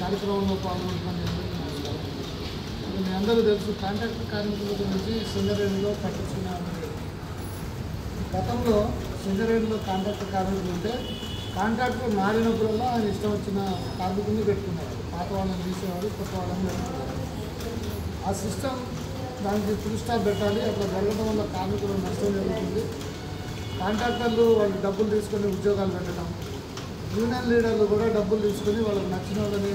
కార్యక్రమంలో పాల్గొంటున్నాను. మీ అందరూ తెలుసు కాంట్రాక్టర్ కార్మికుల గురించి సింగరేణిలో పట్టించుకునే గతంలో సింగరేణిలో కాంట్రాక్టర్ కార్మికులు ఉంటే కాంట్రాక్టర్ మారినప్పుడల్లా ఆయన ఇష్టం వచ్చిన కార్మికుల్ని పెట్టుకున్నారు. పాత వాళ్ళని తీసేవాడు, కొత్త వాళ్ళని పెట్టుకున్నారు. ఆ సిస్టమ్ దానికి ఫుల్ స్టాప్ పెట్టాలి. అట్లా జరగడం వల్ల కార్మికులకు నష్టం జరుగుతుంది. కాంట్రాక్టర్లు వాళ్ళు డబ్బులు తీసుకొని ఉద్యోగాలు పెట్టడం, యూనియన్ లీడర్లు కూడా డబ్బులు తీసుకొని వాళ్ళకి నచ్చిన వాళ్ళని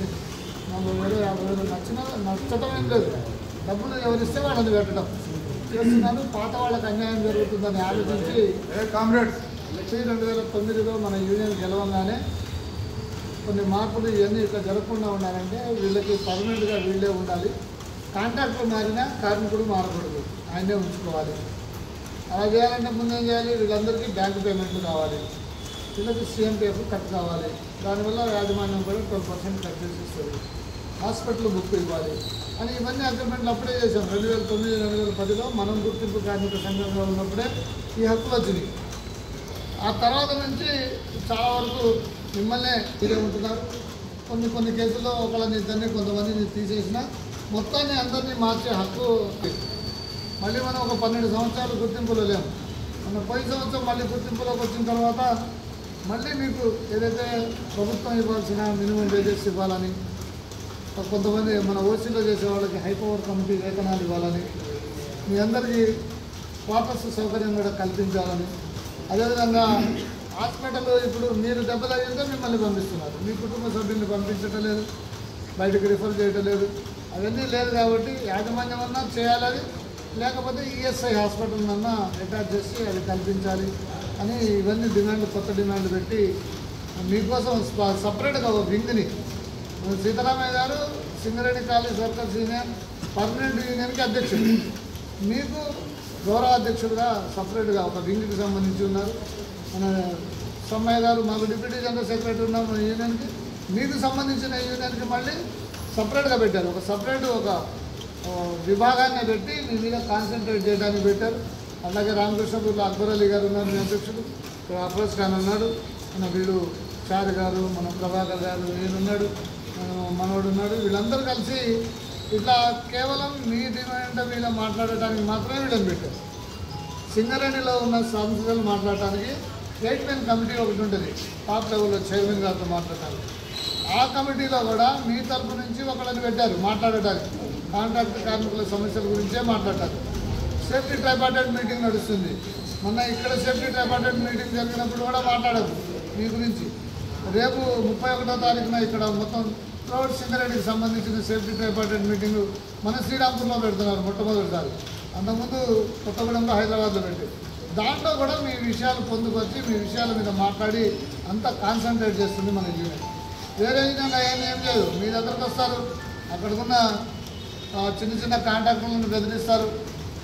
40,000 50,000 నచ్చటం ఏం లేదు, డబ్బులు ఎవరిస్తే వాళ్ళని పెట్టడం చేస్తున్నారు. పాత వాళ్ళకి అన్యాయం జరుగుతుందని ఆలోచించి 2009లో మన యూనియన్ గెలవంగానే కొన్ని మార్పులు ఇవన్నీ ఇట్లా జరగకుండా ఉండాలంటే వీళ్ళకి పర్మనెంట్గా వీళ్ళే ఉండాలి. కాంట్రాక్టర్ మారినా కార్మికుడు మారకూడదు, ఆయనే ఉంచుకోవాలి. అలా చేయాలంటే ముందేం చేయాలి? వీళ్ళందరికీ బ్యాంకు పేమెంట్లు కావాలి, వీళ్ళకి CMPF కట్ కావాలి. దానివల్ల యాజమాన్యం కూడా 12% కట్ చేసి ఇస్తుంది. హాస్పిటల్ బుక్ ఇవ్వాలి అని ఇవన్నీ అగ్రిమెంట్లు అప్పుడే చేశాం. 2009, 2010లో మనం గుర్తింపు కార్మిక సంఘంగా ఉన్నప్పుడే ఈ హక్కులు వచ్చినాయి. ఆ తర్వాత నుంచి చాలా వరకు మిమ్మల్నే మీరే ఉంటున్నారు. కొన్ని కేసుల్లో ఒకళ్ళని ఇద్దరిని కొంతమందిని తీసేసిన మొత్తాన్ని అందరినీ మార్చే హక్కు. మళ్ళీ మనం ఒక 12 సంవత్సరాలు గుర్తింపులో లేము. మన పోయిన సంవత్సరం మళ్ళీ గుర్తింపులోకి వచ్చిన తర్వాత మళ్ళీ మీకు ఏదైతే ప్రభుత్వం ఇవ్వాల్సిన మినిమం వేజెస్ ఇవ్వాలని, కొంతమంది మన ఓసీలో చేసే వాళ్ళకి హైపవర్ కమిటీ వేతనాలు ఇవ్వాలని, మీ అందరికీ క్వార్టర్స్ సౌకర్యం కూడా కల్పించాలని, అదేవిధంగా హాస్పిటల్ ఇప్పుడు మీరు దెబ్బతగిలితే మిమ్మల్ని పంపిస్తున్నారు, మీ కుటుంబ సభ్యుల్ని పంపించటం లేదు, బయటకు రిఫర్ చేయటం లేదు. అవన్నీ లేదు కాబట్టి యాజమాన్యం అన్నా చేయాలని, లేకపోతే ESI హాస్పిటల్ అన్నా అటాచ్ చేసి అది కల్పించాలి అని ఇవన్నీ డిమాండ్లు, కొత్త డిమాండ్లు పెట్టి మీకోసం సపరేట్గా ఒక వింగ్ని సీతారామయ్య గారు Singareni college workers union permanent యూనియన్కి అధ్యక్షుడు, మీకు గౌరవ అధ్యక్షుడుగా సపరేట్గా ఒక వింగ్కి సంబంధించి ఉన్నారు. మన సమ్మయ్య గారు మాకు డిప్యూటీ జనరల్ సెక్రటరీ ఉన్నాం మన యూనియన్కి, మీకు సంబంధించిన యూనియన్కి మళ్ళీ సపరేట్గా పెట్టారు. ఒక సపరేట్ ఒక విభాగాన్ని పెట్టి మీ మీద కాన్సన్ట్రేట్ చేయడానికి పెట్టారు. అలాగే రామకృష్ణపూర్లో అక్బర్ అలీ గారు ఉన్నారు మీ అధ్యక్షుడు, ఇక్కడ అఫ్రోజ్ ఖాన్ ఉన్నాడు, మన వీళ్ళు చార్ గారు, మన ప్రభాకర్ గారు, నేనున్నాడు, మనోడు ఉన్నాడు. వీళ్ళందరూ కలిసి ఇట్లా కేవలం మీ డిమాండ్ మీద మాట్లాడటానికి మాత్రమే వీళ్ళని పెట్టారు. సింగరేణిలో ఉన్న సమస్యలు మాట్లాడటానికి గైడ్లైన్ కమిటీ ఒకటి ఉంటుంది, టాప్ లెవెల్లో చైర్మన్ గారితో మాట్లాడటానికి. ఆ కమిటీలో కూడా మీ తరఫు నుంచి ఒకళ్ళని పెట్టారు మాట్లాడటానికి, కాంట్రాక్ట్ కార్మికుల సమస్యల గురించే మాట్లాడటారు. సేఫ్టీ ట్రైపార్టైట్ మీటింగ్ నడుస్తుంది. మొన్న ఇక్కడ సేఫ్టీ ట్రైపార్టైట్ మీటింగ్ జరిగినప్పుడు కూడా మాట్లాడారు మీ గురించి. రేపు 31వ తారీఖున ఇక్కడ మొత్తం త్రూఅవుట్ సింగరేణికి సంబంధించిన సేఫ్టీ ట్రైపార్టైట్ మీటింగ్ మన శ్రీరాంపూర్లో పెడుతున్నారు మొట్టమొదటిసారి. అంతకుముందు కొత్తగూడెంలో, హైదరాబాద్లో పెట్టి దాంట్లో కూడా మీ విషయాలు పొందుకొచ్చి మీ విషయాల మీద మాట్లాడి అంతా కాన్సన్ట్రేట్ చేస్తుంది మన యూనియన్. వేరే యూనియన్ ఏం లేదు, మీ దగ్గరకు వస్తారు, అక్కడికున్న చిన్న కాంట్రాక్టర్లను బెదిరిస్తారు,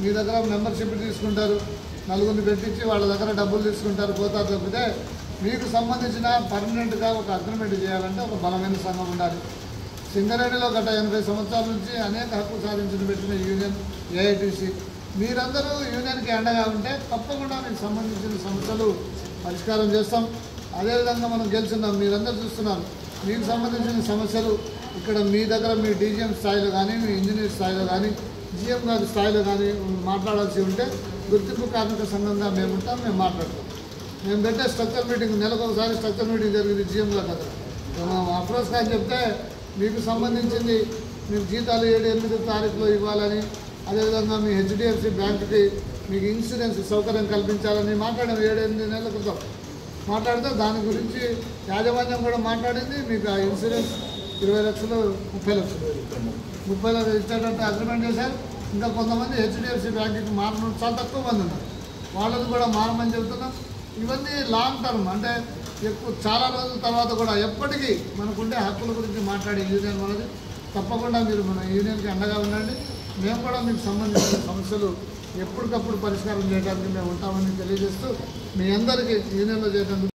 మీ దగ్గర మెంబర్షిప్ తీసుకుంటారు, నలుగురిని పెట్టించి వాళ్ళ దగ్గర డబ్బులు తీసుకుంటారు, పోతారు. తప్పితే మీకు సంబంధించిన పర్మనెంట్గా ఒక అగ్రిమెంట్ చేయాలంటే ఒక బలమైన సంఘం ఉండాలి. సింగరేణిలో గత 80 సంవత్సరాల నుంచి అనేక హక్కు సాధించిన పెట్టిన యూనియన్ AITC. మీరందరూ యూనియన్కి అండగా ఉంటే తప్పకుండా మీకు సంబంధించిన సమస్యలు పరిష్కారం చేస్తాం. అదేవిధంగా మనం గెలిచినాం, మీరందరూ చూస్తున్నారు. మీకు సంబంధించిన సమస్యలు ఇక్కడ మీ దగ్గర మీ DGM స్థాయిలో కానీ, మీ ఇంజనీర్ స్థాయిలో కానీ, GM గారి స్థాయిలో కానీ మాట్లాడాల్సి ఉంటే గుర్తింపు కార్మిక సంఘంగా మేము ఉంటాం, మేము మాట్లాడతాం. మేము పెట్టే స్ట్రక్చర్ మీటింగ్ నెలకు ఒకసారి స్ట్రక్చర్ మీటింగ్ జరిగింది GM గారి దగ్గర. అఫ్రోజ్ ఖాన్ చెప్తే మీకు సంబంధించింది మీకు జీతాలు 7-8 తారీఖులో ఇవ్వాలని, అదేవిధంగా మీ HDFC బ్యాంకుకి మీకు ఇన్సూరెన్స్ సౌకర్యం కల్పించాలని మాట్లాడాము 7-8 నెలల క్రితం. మాట్లాడితే దాని గురించి యాజమాన్యం కూడా మాట్లాడింది. మీకు ఆ ఇన్సూరెన్స్ 20 లక్షలు 30 లక్షలు 30 లక్షలు ఇచ్చేటట్టు అగ్రిమెంట్ చేశారు. ఇంకా కొంతమంది HDFC బ్యాంకుకి మారడం చాలా తక్కువ మంది ఉన్నారు, వాళ్ళని కూడా మారమని చెబుతున్నాం. ఇవన్నీ లాంగ్ టర్మ్, అంటే చాలా రోజుల తర్వాత కూడా ఎప్పటికీ మనకుండే హక్కుల గురించి మాట్లాడే యూనియన్ మనది. తప్పకుండా మీరు మన యూనియన్కి అండగా ఉండండి. మేము కూడా మీకు సంబంధించిన సమస్యలు ఎప్పటికప్పుడు పరిష్కారం చేయడానికి మేము ఉంటామని తెలియజేస్తూ మీ అందరికీ యూనియన్లో చేయడానికి